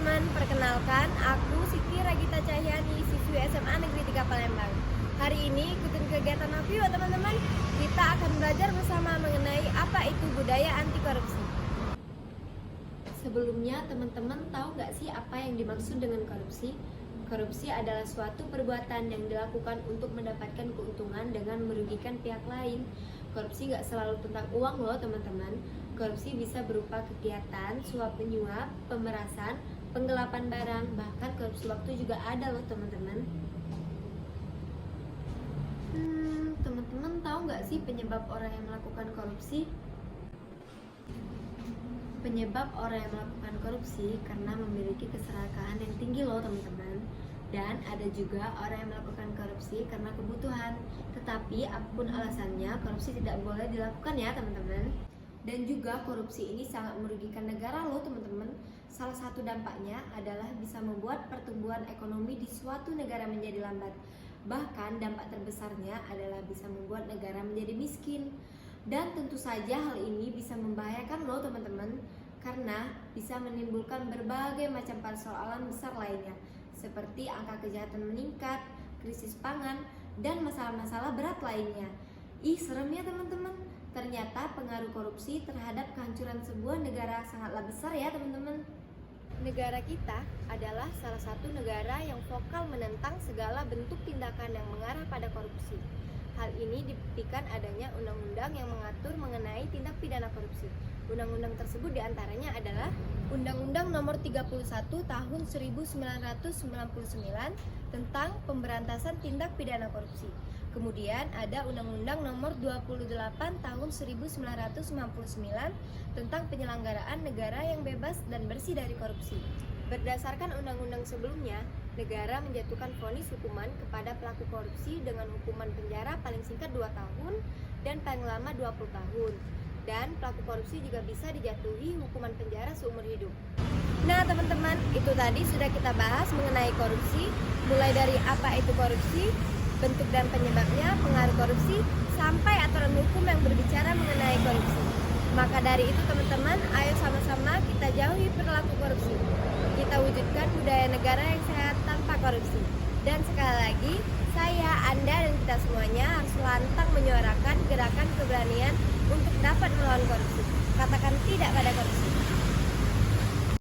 teman-teman, perkenalkan aku Siti Ragita Cahyani, siswi SMA Negeri 3 Palembang. Hari ini ikutin kegiatan API ya teman-teman. Kita akan belajar bersama mengenai apa itu budaya anti korupsi. Sebelumnya teman-teman tahu nggak sih apa yang dimaksud dengan korupsi? Korupsi adalah suatu perbuatan yang dilakukan untuk mendapatkan keuntungan dengan merugikan pihak lain. Korupsi nggak selalu tentang uang loh teman-teman. Korupsi bisa berupa kegiatan suap menyuap, pemerasan, penggelapan barang, bahkan korupsi waktu juga ada loh teman-teman. Teman-teman tahu nggak sih penyebab orang yang melakukan korupsi? Penyebab orang yang melakukan korupsi karena memiliki keserakahan yang tinggi loh teman-teman. Dan ada juga orang yang melakukan korupsi karena kebutuhan. Tetapi apapun alasannya, korupsi tidak boleh dilakukan ya teman-teman. Dan juga korupsi ini sangat merugikan negara loh teman-teman. Salah satu dampaknya adalah bisa membuat pertumbuhan ekonomi di suatu negara menjadi lambat. Bahkan dampak terbesarnya adalah bisa membuat negara menjadi miskin. Dan tentu saja hal ini bisa membahayakan loh teman-teman, karena bisa menimbulkan berbagai macam persoalan besar lainnya, seperti angka kejahatan meningkat, krisis pangan, dan masalah-masalah berat lainnya. Ih, serem ya teman-teman. Ternyata pengaruh korupsi terhadap kehancuran sebuah negara sangatlah besar ya teman-teman. Negara kita adalah salah satu negara yang vokal menentang segala bentuk tindakan yang mengarah pada korupsi. Hal ini dibuktikan adanya undang-undang yang mengatur mengenai tindak pidana korupsi. Undang-undang tersebut diantaranya adalah Undang-Undang Nomor 31 Tahun 1999 tentang Pemberantasan Tindak Pidana Korupsi. Kemudian ada Undang-Undang Nomor 28 Tahun 1999 tentang Penyelenggaraan Negara yang Bebas dan Bersih dari Korupsi. Berdasarkan undang-undang sebelumnya, negara menjatuhkan vonis hukuman kepada pelaku korupsi dengan hukuman penjara paling singkat 2 tahun dan paling lama 20 tahun. Dan pelaku korupsi juga bisa dijatuhi hukuman penjara seumur hidup. Nah teman-teman, itu tadi sudah kita bahas mengenai korupsi, mulai dari apa itu korupsi, bentuk dan penyebabnya, pengaruh korupsi, sampai aturan hukum yang berbicara mengenai korupsi. Maka dari itu teman-teman, ayo sama-sama kita jauhi perilaku korupsi. Kita wujudkan budaya negara yang sehat tanpa korupsi. Dan sekali lagi, saya, Anda, dan kita semuanya harus lantang menyuarakan gerakan keberanian untuk dapat melawan korupsi. Katakan tidak pada korupsi.